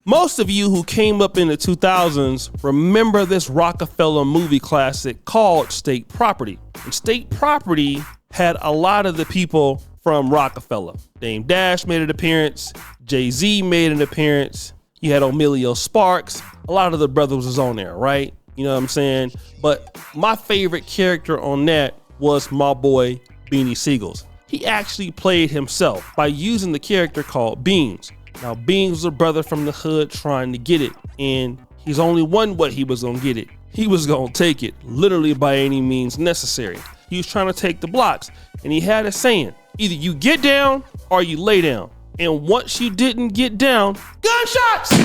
Most of you who came up in the 2000s remember this Rockefeller movie classic called State Property. And State Property had a lot of the people from Rockefeller. Dame Dash made an appearance. Jay-Z made an appearance. You had Emilio Sparks. A lot of the brothers was on there, right? You know what I'm saying? But my favorite character on that was my boy Beanie Siegels. He actually played himself by using the character called Beans. Now, Beans was a brother from the hood trying to get it, and he's only one way he was gonna get it. He was gonna take it, literally by any means necessary. He was trying to take the blocks, and he had a saying, either you get down or you lay down. And once you didn't get down, gunshots!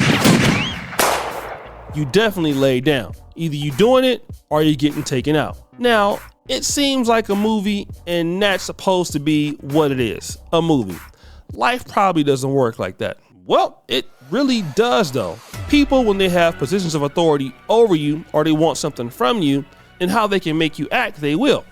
You definitely lay down. Either you doing it or you getting taken out. Now, it seems like a movie, and that's supposed to be what it is, a movie. Life probably doesn't work like that. Well, it really does though. People, when they have positions of authority over you or they want something from you and how they can make you act, they will.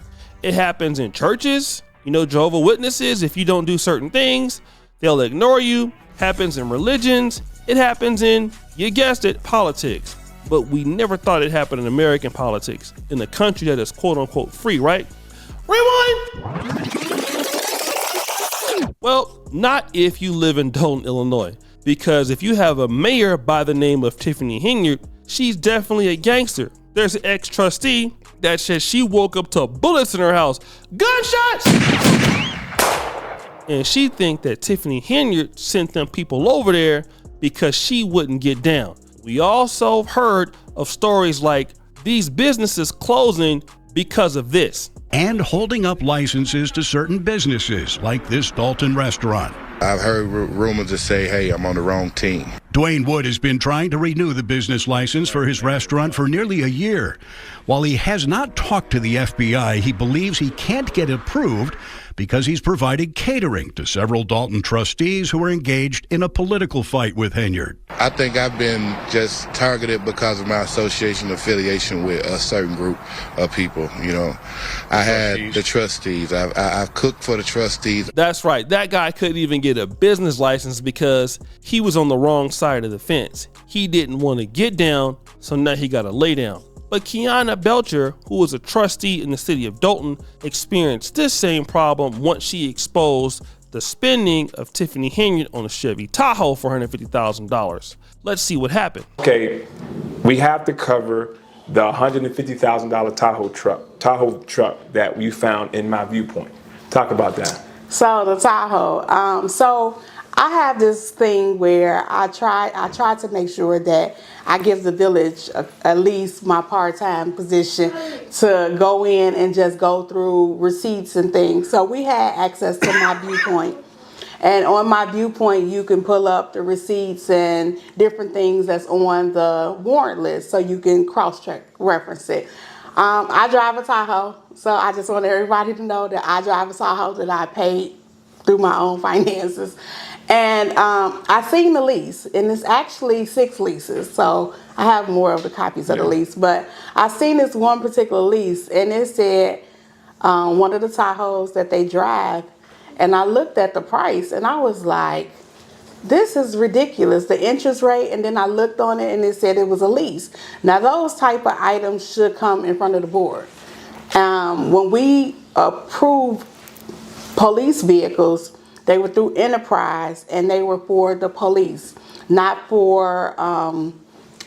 It happens in churches, Jehovah's Witnesses. If you don't do certain things, they'll ignore you. Happens in religions. It happens in, you guessed it, politics. But we never thought it happened in American politics, in a country that is quote unquote free, right? Rewind! Well, not if you live in Dolton, Illinois, because if you have a mayor by the name of Tiffany Henyard, she's definitely a gangster. There's an ex-trustee that says she woke up to bullets in her house, gunshots! And she think that Tiffany Henyard sent them people over there because she wouldn't get down. We also heard of stories like these businesses closing because of this. And holding up licenses to certain businesses, like this Dolton restaurant. I've heard rumors that say, hey, I'm on the wrong team. Dwayne Wood has been trying to renew the business license for his restaurant for nearly a year. While he has not talked to the FBI, he believes he can't get approved because he's provided catering to several Dolton trustees who are engaged in a political fight with Henyard. I think I've been just targeted because of my affiliation with a certain group of people. I had the trustees. I've cooked for the trustees. That's right. That guy couldn't even get a business license because he was on the wrong side of the fence. He didn't want to get down, so now he got to lay down. But Kiana Belcher, who was a trustee in the city of Dolton, experienced this same problem once she exposed the spending of Tiffany Henyard on a Chevy Tahoe for $150,000. Let's see what happened. Okay, we have to cover the $150,000 Tahoe truck that we found in my viewpoint. Talk about that. So the Tahoe, so I have this thing where I try to make sure that I give the village at least my part-time position to go in and just go through receipts and things. So we had access to my viewpoint. And on my viewpoint, you can pull up the receipts and different things that's on the warrant list so you can cross-check reference it. I drive a Tahoe, so I just want everybody to know that I drive a Tahoe that I paid through my own finances. And I seen the lease, and it's actually 6 leases, so I have more of the copies of the lease. But I seen this one particular lease, and it said one of the Tahoes that they drive, and I looked at the price, and I was like, this is ridiculous, the interest rate. And then I looked on it, and it said it was a lease. Now, those type of items should come in front of the board. When we approve police vehicles, they were through Enterprise, and they were for the police, not for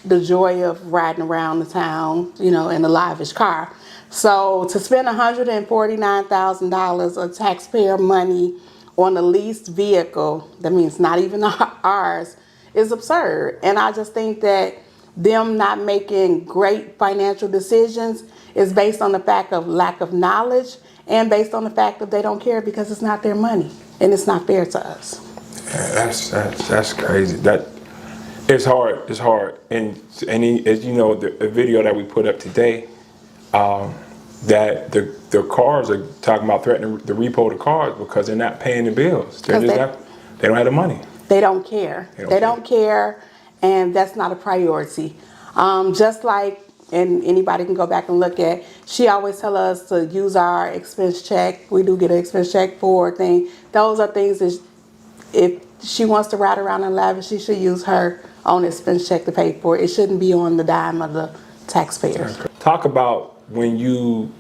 the joy of riding around the town, in a lavish car. So to spend $149,000 of taxpayer money on a leased vehicle, that means not even ours, is absurd. And I just think that them not making great financial decisions is based on the fact of lack of knowledge and based on the fact that they don't care because it's not their money and it's not fair to us. Yeah, that's crazy. It's hard. It's hard. And as you know, the video that we put up today, that the cars are talking about threatening to repo the cars because they're not paying the bills. They don't have the money. They don't care. They don't care, and that's not a priority. Just like, and anybody can go back and look at, she always tell us to use our expense check. We do get an expense check for things. Those are things that if she wants to ride around in lavish, she should use her own expense check to pay for it. It shouldn't be on the dime of the taxpayers. Talk about when you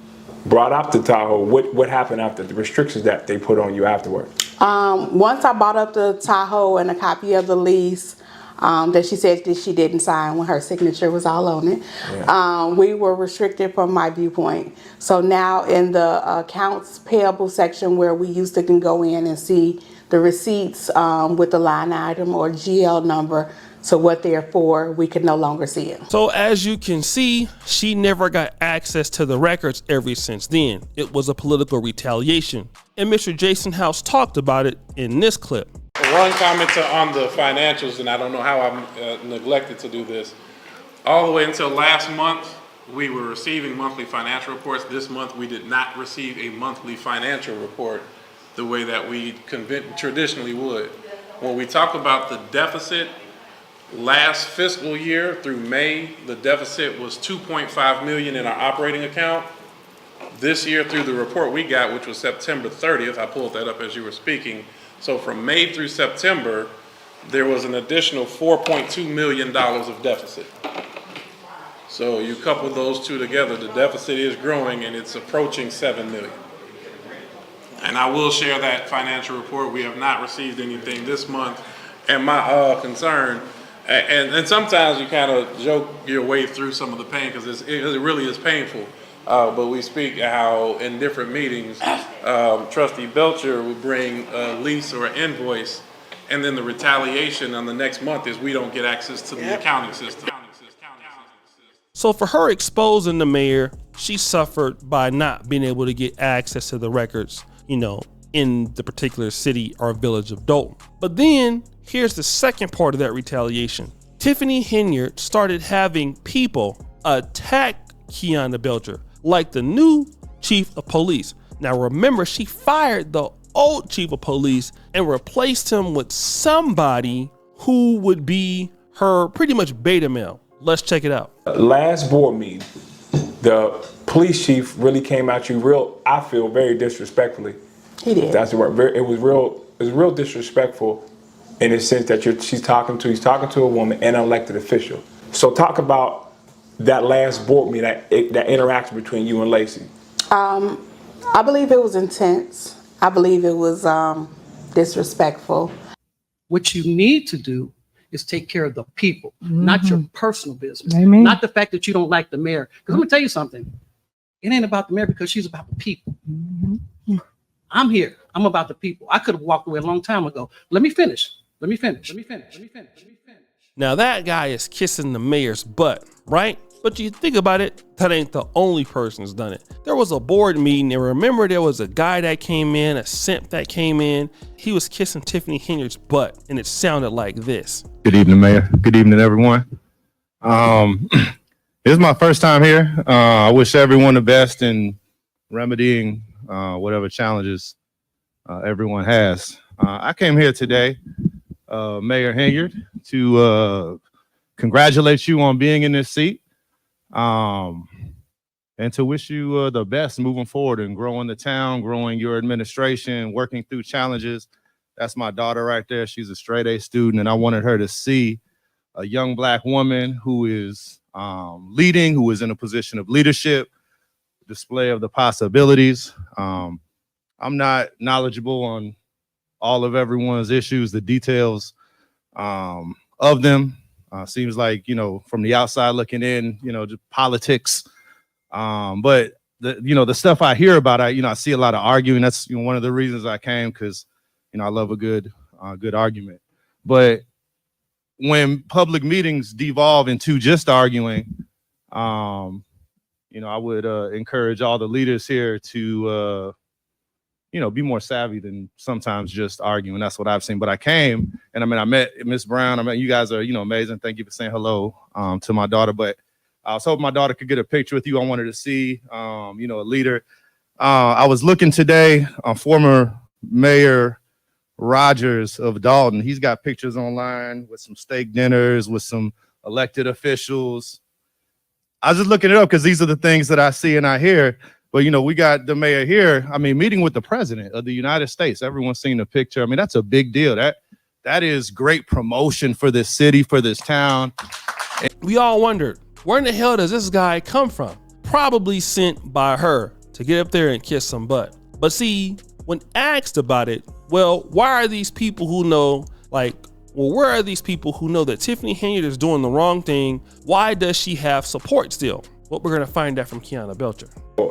brought up the Tahoe, what happened after the restrictions that they put on you afterward? Once I bought up the Tahoe and a copy of the lease that she said that she didn't sign when her signature was all on it, we were restricted from my viewpoint. So now in the accounts payable section where we used to can go in and see the receipts with the line item or GL number, so what they're for, we can no longer see it. So as you can see, she never got access to the records ever since then. It was a political retaliation. And Mr. Jason House talked about it in this clip. One comment on the financials, and I don't know how I neglected to do this. All the way until last month, we were receiving monthly financial reports. This month, we did not receive a monthly financial report the way that we traditionally would. When we talk about the deficit, last fiscal year through May, the deficit was $2.5 million in our operating account. This year through the report we got, which was September 30th, I pulled that up as you were speaking. So from May through September, there was an additional $4.2 million of deficit. So you couple those two together, the deficit is growing and it's approaching $7 million. And I will share that financial report. We have not received anything this month. And my concern, and sometimes you kind of joke your way through some of the pain because it really is painful. But we speak how in different meetings, Trustee Belcher would bring a lease or an invoice, and then the retaliation on the next month is we don't get access to the accounting system. So for her exposing the mayor, she suffered by not being able to get access to the records, in the particular city or village of Dolton. But then here's the second part of that retaliation. Tiffany Henyard started having people attack Kiana Belcher, like the new chief of police. Now remember, she fired the old chief of police and replaced him with somebody who would be her pretty much beta male. Let's check it out. Last board meeting, the police chief really came at you I feel very disrespectfully. He did. That's the word. It was real disrespectful in the sense that he's talking to a woman and an elected official. So talk about that last board meeting, that interaction between you and Lacey. I believe it was intense. I believe it was disrespectful. What you need to do is take care of the people, not your personal business. Amen. Not the fact that you don't like the mayor. Because let me tell you something. It ain't about the mayor because she's about the people. I'm here. I'm about the people. I could have walked away a long time ago. Let me finish. Now that guy is kissing the mayor's butt, right? But you think about it, that ain't the only person who's done it. There was a board meeting, and remember there was a guy that came in, a simp that came in. He was kissing Tiffany Henyard's butt, and it sounded like this. Good evening, Mayor. Good evening, everyone. This is my first time here. I wish everyone the best in remedying whatever challenges everyone has. I came here today, Mayor Henyard, to congratulate you on being in this seat. And to wish you the best moving forward and growing the town, growing your administration, working through challenges. That's my daughter right there. She's a straight A student, and I wanted her to see a young Black woman who is leading, who is in a position of leadership, display of the possibilities. I'm not knowledgeable on all of everyone's issues, the details of them. Seems like, from the outside looking in, just politics. But the stuff I hear about, I see a lot of arguing. That's one of the reasons I came, because, I love a good argument. But when public meetings devolve into just arguing, I would encourage all the leaders here to, be more savvy than sometimes just arguing. That's what I've seen. But I came, and I met Miss Brown. You guys are, amazing. Thank you for saying hello to my daughter. But I was hoping my daughter could get a picture with you. I wanted to see, a leader. I was looking today on former Mayor Rogers of Dolton. He's got pictures online with some steak dinners, with some elected officials. I was just looking it up because these are the things that I see and I hear. But, we got the mayor here, meeting with the president of the United States. Everyone's seen the picture. That's a big deal. That is great promotion for this city, for this town. We all wondered, where in the hell does this guy come from? Probably sent by her to get up there and kiss some butt. But see, when asked about it, well, why are these people who know, where are these people who know that Tiffany Henyard is doing the wrong thing? Why does she have support still? Well, we're gonna find out from Kiana Belcher.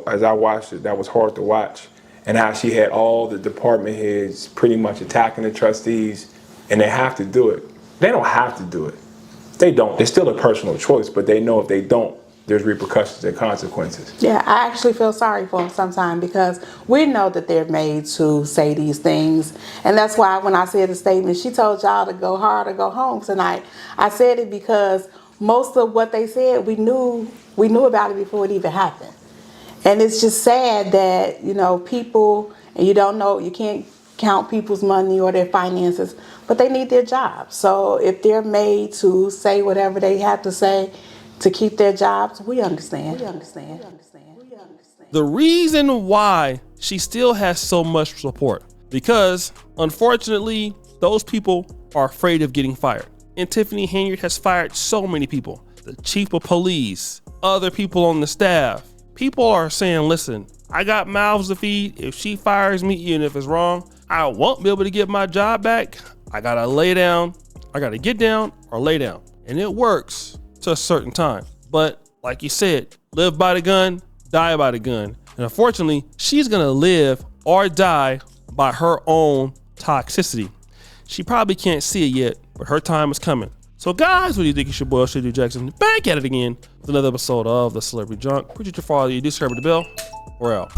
As I watched it, that was hard to watch. And how she had all the department heads pretty much attacking the trustees, and they have to do it. They don't have to do it. They don't. It's still a personal choice, but they know if they don't, there's repercussions and consequences. Yeah, I actually feel sorry for them sometimes because we know that they're made to say these things. And that's why when I said the statement, she told y'all to go hard or go home tonight. I said it because most of what they said, we knew about it before it even happened. And it's just sad that, people, and you can't count people's money or their finances, but they need their jobs. So if they're made to say whatever they have to say to keep their jobs, we understand. The reason why she still has so much support, because unfortunately, those people are afraid of getting fired. And Tiffany Henyard has fired so many people. The chief of police, other people on the staff. People are saying, listen, I got mouths to feed. If she fires me, even if it's wrong, I won't be able to get my job back. I gotta lay down. I gotta get down or lay down. And it works to a certain time. But like you said, live by the gun, die by the gun. And unfortunately, she's gonna live or die by her own toxicity. She probably can't see it yet, but her time is coming. So guys, what do you think? It's your boy, Shady Jackson, back at it again with another episode of The Celebrity Junk. Appreciate you for all you do. Subscribe to the bell. We're out.